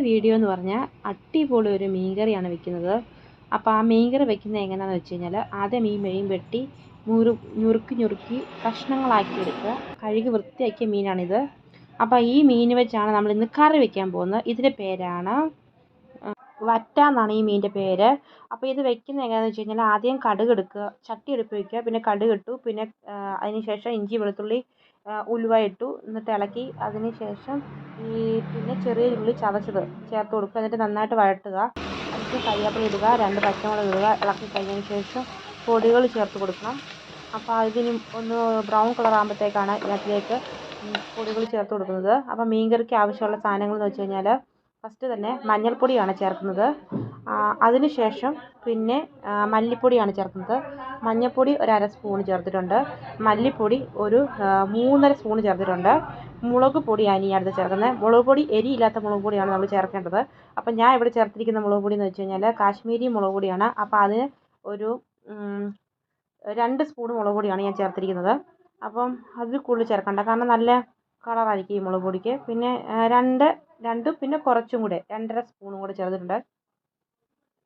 Video എന്ന് പറഞ്ഞാൽ അടിപൊളി ഒരു മീൻകറിയാണ് വെക്കുന്നത്. അപ്പോൾ ആ മീൻകറി വെക്കുന്നത് എങ്ങനെയാണെന്ന് വെച്ച് കഴിഞ്ഞാൽ ആദ്യം ഈ മീൻ വെട്ടി ഞുറുക്കി കഷ്ണങ്ങളാക്കി എടുക്കുക. കഴുകി വൃത്തിയാക്കിയ മീനാണിത്. അപ്പോൾ ഈ മീൻ വെച്ചാണ് നമ്മൾ ഇന്ന് കറി വെക്കാൻ പോകുന്നത്. ഇതിൻ്റെ പേരാണ് വറ്റ എന്നാണ് ഈ മീനിൻ്റെ പേര്. അപ്പോൾ ഇത് വെക്കുന്നത് എങ്ങനെയാണെന്ന് വെച്ച് കഴിഞ്ഞാൽ ആദ്യം കടുക് എടുക്കുക, ചട്ടി അടുപ്പ് വയ്ക്കുക, പിന്നെ കടുക് ഇട്ടു, പിന്നെ അതിന് ശേഷം ഇഞ്ചി വെളുത്തുള്ളി ഉലുവ ഇട്ടു, എന്നിട്ട് ഇളക്കി. അതിന് ശേഷം പിന്നെ ചെറിയ ഉള്ളി ചതച്ചത് ചേർത്ത് കൊടുക്കുക. എന്നിട്ട് നന്നായിട്ട് വഴട്ടുക. അതിലേക്ക് കറിവേപ്പില ഇടുക, 2 പച്ചമുളക് ഇടുക. ഇളക്കി കഴിഞ്ഞതിന് ശേഷം പൊടികൾ ചേർത്ത് കൊടുക്കണം. അപ്പോൾ ഇതിന് ഒന്ന് ബ്രൗൺ കളർ ആകുമ്പോഴത്തേക്കാണ് ഇതിനകത്തിലേക്ക് പൊടികൾ ചേർത്ത് കൊടുക്കുന്നത്. അപ്പോൾ മീൻകറിക്ക് ആവശ്യമുള്ള സാധനങ്ങൾ എന്ന് വെച്ച് കഴിഞ്ഞാൽ ഫസ്റ്റ് തന്നെ മഞ്ഞൾപ്പൊടിയാണ് ചേർക്കുന്നത്. അതിന് ശേഷം പിന്നെ മല്ലിപ്പൊടിയാണ് ചേർക്കുന്നത്. മഞ്ഞൾപ്പൊടി ഒരു 1/2 സ്പൂൺ ചേർത്തിട്ടുണ്ട്. മല്ലിപ്പൊടി ഒരു 3.5 സ്പൂൺ ചേർത്തിട്ടുണ്ട്. മുളക് പൊടിയാണ് ഈ അടുത്ത് ചേർക്കുന്നത്. മുളക് പൊടി എരിയില്ലാത്ത മുളക് പൊടിയാണ് നമ്മൾ ചേർക്കേണ്ടത്. അപ്പം ഞാൻ ഇവിടെ ചേർത്തിരിക്കുന്ന മുളക് പൊടി എന്ന് വെച്ച് കഴിഞ്ഞാൽ കാശ്മീരി മുളക് പൊടിയാണ്. അപ്പോൾ അതിന് ഒരു 2 സ്പൂൺ മുളക് പൊടിയാണ് ഞാൻ ചേർത്തിരിക്കുന്നത്. അപ്പം അതിൽ കൂടുതൽ ചേർക്കണ്ട, കാരണം നല്ല കളറായിരിക്കും ഈ മുളക് പൊടിക്ക്. പിന്നെ 2 പിന്നെ കുറച്ചും കൂടെ 2.5 സ്പൂണും കൂടെ ചേർത്തിട്ടുണ്ട്.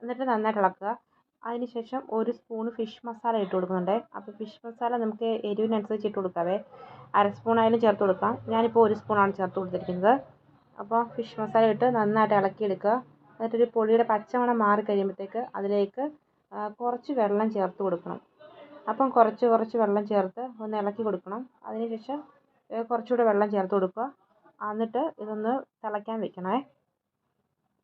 എന്നിട്ട് നന്നായിട്ട് ഇളക്കുക. അതിന് ശേഷം 1 സ്പൂൺ ഫിഷ് മസാല ഇട്ട് കൊടുക്കുന്നുണ്ട്. അപ്പോൾ ഫിഷ് മസാല നമുക്ക് എരിവിനനുസരിച്ച് ഇട്ട് കൊടുക്കാവേ. 1/2 സ്പൂൺ ആയാലും ചേർത്ത് കൊടുക്കാം. ഞാനിപ്പോൾ 1 സ്പൂണാണ് ചേർത്ത് കൊടുത്തിരിക്കുന്നത്. അപ്പോൾ ഫിഷ് മസാല ഇട്ട് നന്നായിട്ട് ഇളക്കിയെടുക്കുക. എന്നിട്ടൊരു പൊടിയുടെ പച്ചമണം മാറി കഴിയുമ്പോഴത്തേക്ക് അതിലേക്ക് കുറച്ച് വെള്ളം ചേർത്ത് കൊടുക്കണം. അപ്പം കുറച്ച് വെള്ളം ചേർത്ത് ഒന്ന് ഇളക്കി കൊടുക്കണം. അതിന് ശേഷം കുറച്ചുകൂടെ വെള്ളം ചേർത്ത് കൊടുക്കുക. എന്നിട്ട് ഇതൊന്ന് തിളയ്ക്കാൻ വെക്കണേ.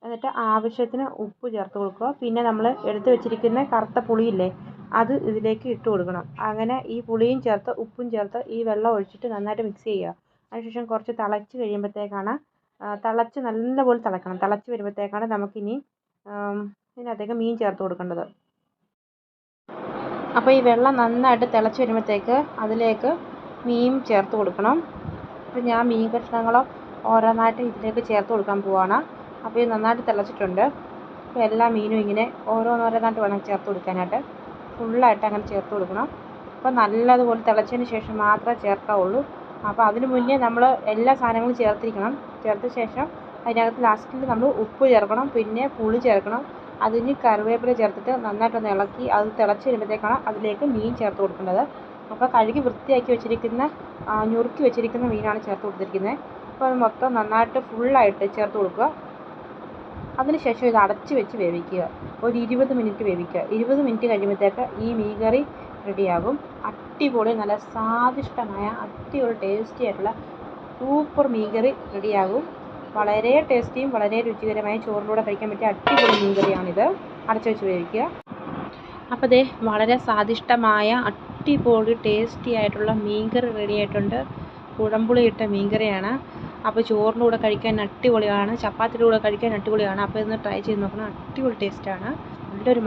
എന്നിട്ട് ആവശ്യത്തിന് ഉപ്പ് ചേർത്ത് കൊടുക്കുക. പിന്നെ നമ്മൾ എടുത്ത് വെച്ചിരിക്കുന്ന കറുത്ത പുളിയില്ലേ, അത് ഇതിലേക്ക് ഇട്ട് കൊടുക്കണം. അങ്ങനെ ഈ പുളിയും ചേർത്ത് ഉപ്പും ചേർത്ത് ഈ വെള്ളം ഒഴിച്ചിട്ട് നന്നായിട്ട് മിക്സ് ചെയ്യുക. അതിനുശേഷം കുറച്ച് തിളച്ച് കഴിയുമ്പോഴത്തേക്കാണ് നല്ലപോലെ തിളക്കണം. തിളച്ച് വരുമ്പോഴത്തേക്കാണ് നമുക്കിനി ഇതിനകത്തേക്ക് മീൻ ചേർത്ത് കൊടുക്കേണ്ടത്. അപ്പോൾ ഈ വെള്ളം നന്നായിട്ട് തിളച്ച് വരുമ്പോഴത്തേക്ക് അതിലേക്ക് മീൻ ചേർത്ത് കൊടുക്കണം. അപ്പോൾ ഞാൻ മീൻ കഷ്ണങ്ങൾ ഓരോന്നായിട്ട് ഇതിലേക്ക് ചേർത്ത് കൊടുക്കാൻ പോവുകയാണ്. അപ്പോൾ ഇത് നന്നായിട്ട് തിളച്ചിട്ടുണ്ട്. അപ്പോൾ എല്ലാ മീനും ഇങ്ങനെ ഓരോന്നായിട്ട് വേണം ചേർത്ത് കൊടുക്കാനായിട്ട്. ഫുള്ളായിട്ട് അങ്ങനെ ചേർത്ത് കൊടുക്കണം. അപ്പോൾ നല്ലതുപോലെ തിളച്ചതിന് ശേഷം മാത്രമേ ചേർക്കാവുള്ളൂ. അപ്പോൾ അതിന് മുന്നേ നമ്മൾ എല്ലാ സാധനങ്ങളും ചേർത്തിരിക്കണം. ചേർത്ത ശേഷം അതിനകത്ത് ലാസ്റ്റിൽ നമ്മൾ ഉപ്പ് ചേർക്കണം, പിന്നെ പുളി ചേർക്കണം. അതിന് കറിവേപ്പില ചേർത്തിട്ട് നന്നായിട്ടൊന്ന് ഇളക്കി അത് തിളച്ച് വരുമ്പോഴത്തേക്കാണ് അതിലേക്ക് മീൻ ചേർത്ത് കൊടുക്കേണ്ടത്. അപ്പോൾ കഴുകി വൃത്തിയാക്കി വെച്ചിരിക്കുന്ന ഞുറുക്കി വെച്ചിരിക്കുന്ന മീനാണ് ചേർത്ത് കൊടുത്തിരിക്കുന്നത്. അപ്പോൾ അത് മൊത്തം നന്നായിട്ട് ഫുള്ളായിട്ട് ചേർത്ത് കൊടുക്കുക. അതിനുശേഷം ഇത് അടച്ച് വെച്ച് വേവിക്കുക. ഒരു 20 മിനിറ്റ് വേവിക്കുക. 20 മിനിറ്റ് കഴിയുമ്പോഴത്തേക്ക് ഈ മീൻ കറി റെഡിയാകും. അടിപൊളി നല്ല സ്വാദിഷ്ടമായ അടിപൊളി ടേസ്റ്റി ആയിട്ടുള്ള സൂപ്പർ മീൻ കറി റെഡിയാകും. വളരെ ടേസ്റ്റിയും വളരെ രുചികരമായ ചോറിലൂടെ കഴിക്കാൻ പറ്റിയ അടിപൊളി മീൻ കറിയാണിത്. അടച്ച് വെച്ച് വേവിക്കുക. അപ്പോൾ ദേ വളരെ സ്വാദിഷ്ടമായ അടിപൊളി ടേസ്റ്റി ആയിട്ടുള്ള മീൻ കറി റെഡി ആയിട്ടുണ്ട്. കുടംപുളി ഇട്ട മീൻ കറിയാണ്. അപ്പോൾ ചോറിൻ്റെ കൂടെ കഴിക്കാൻ അടിപൊളിയാണ്, ചപ്പാത്തിയുടെ കൂടെ കഴിക്കാൻ അടിപൊളിയാണ്. അപ്പോൾ ഇതൊന്ന് ട്രൈ ചെയ്ത് നോക്കണം. അടിപൊളി ടേസ്റ്റാണ്. നല്ലൊരു